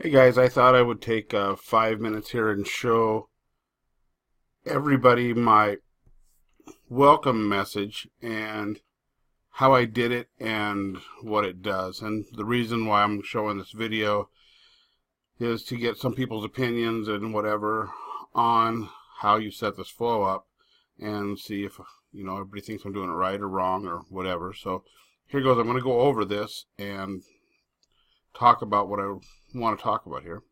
Hey guys, I thought I would take 5 minutes here and show everybody my welcome message and how I did it and what it does. And the reason why I'm showing this video is to get some people's opinions and whatever on how you set this flow up and see if everybody thinks I'm doing it right or wrong or whatever. So here goes. I'm going to go over this and talk about what I want to talk about here.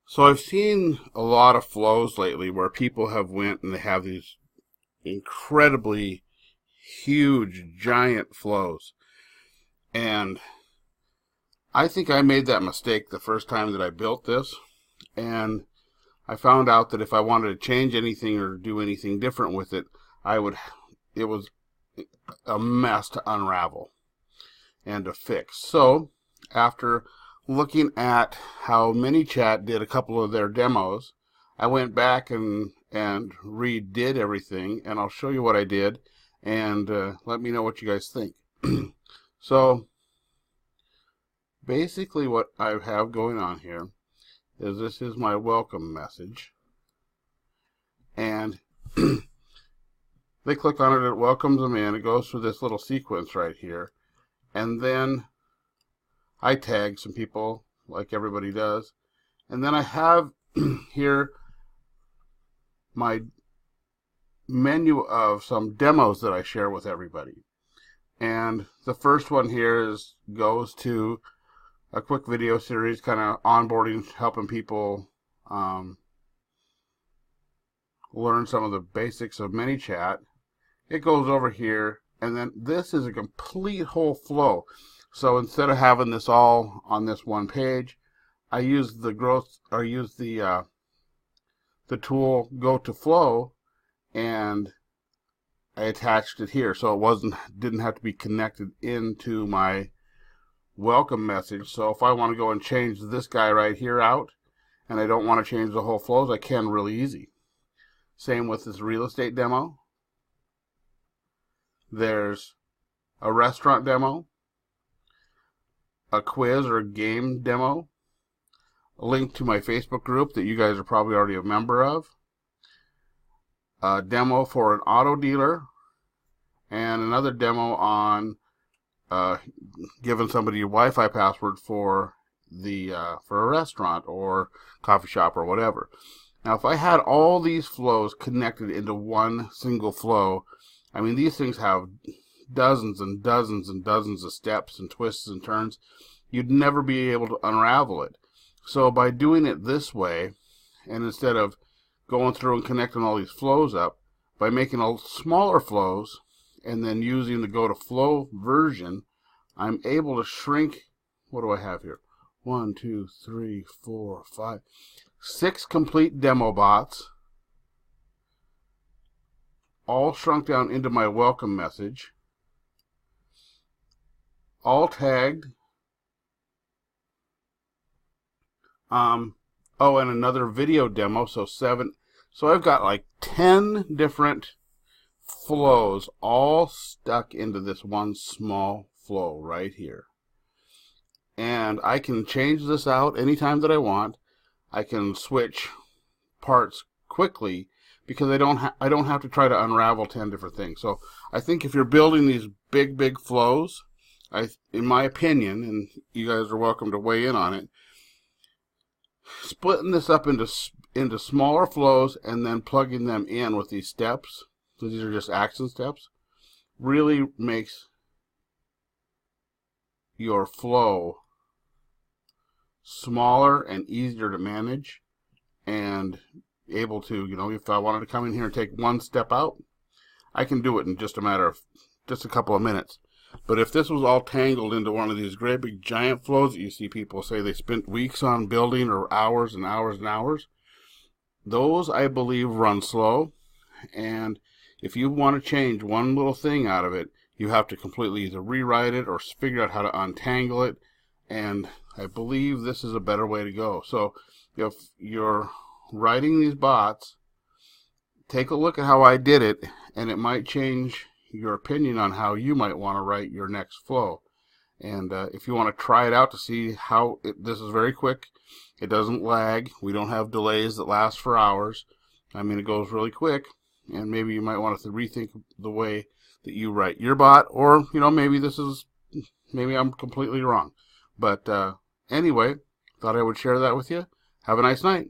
So I've seen a lot of flows lately where people have went and they have these incredibly huge, giant flows. And I think I made that mistake the first time that I built this. And I found out that if I wanted to change anything or do anything different with it, it was a mess to unravel and to fix. So after looking at how Manychat did a couple of their demos, I went back and redid everything, and I'll show you what I did, and let me know what you guys think. So basically what I have going on here is this is my welcome message, and they click on it, it welcomes them in, it goes through this little sequence right here, and then I tag some people like everybody does. And then I have here my menu of some demos that I share with everybody. And the first one here goes to a quick video series, kind of onboarding, helping people learn some of the basics of Manychat. It goes over here, and then this is a complete whole flow. So instead of having this all on this one page, I used the tool Go to Flow, and I attached it here, so it didn't have to be connected into my welcome message. So if I want to go and change this guy right here out, and I don't want to change the whole flows, I can really easy. Same with this real estate demo. There's a restaurant demo, a quiz or a game demo, a link to my Facebook group that you guys are probably already a member of, a demo for an auto dealer, and another demo on giving somebody your Wi-Fi password for a restaurant or coffee shop or whatever. Now, if I had all these flows connected into one single flow, I mean, these things have dozens and dozens and dozens of steps and twists and turns. You'd never be able to unravel it. So by doing it this way, and instead of going through and connecting all these flows up, by making all smaller flows and then using the Go to Flow version, I'm able to shrink. What do I have here? 1, 2, 3, 4, 5, 6 complete demo bots, all shrunk down into my welcome message, all tagged. Oh, and another video demo, so 7. So I've got like 10 different flows all stuck into this one small flow right here. And I can change this out anytime that I want. I can switch parts quickly because I don't have to try to unravel 10 different things. So I think if you're building these big flows, in my opinion, and you guys are welcome to weigh in on it, splitting this up into smaller flows and then plugging them in with these steps, so these are just action steps, really makes your flow smaller and easier to manage, and able to, if I wanted to come in here and take one step out, I can do it in just a couple of minutes. But if this was all tangled into one of these great big giant flows that you see people say they spent weeks on building, or hours and hours and hours, those I believe run slow. And if you want to change one little thing out of it, you have to completely either rewrite it or figure out how to untangle it. And I believe this is a better way to go. So if you're writing these bots, take a look at how I did it, and it might change your opinion on how you might want to write your next flow. And if you want to try it out to see how this is very quick, it doesn't lag. We don't have delays that last for hours. I mean, it goes really quick, and maybe you might want to rethink the way that you write your bot, or maybe I'm completely wrong. But anyway, thought I would share that with you. Have a nice night.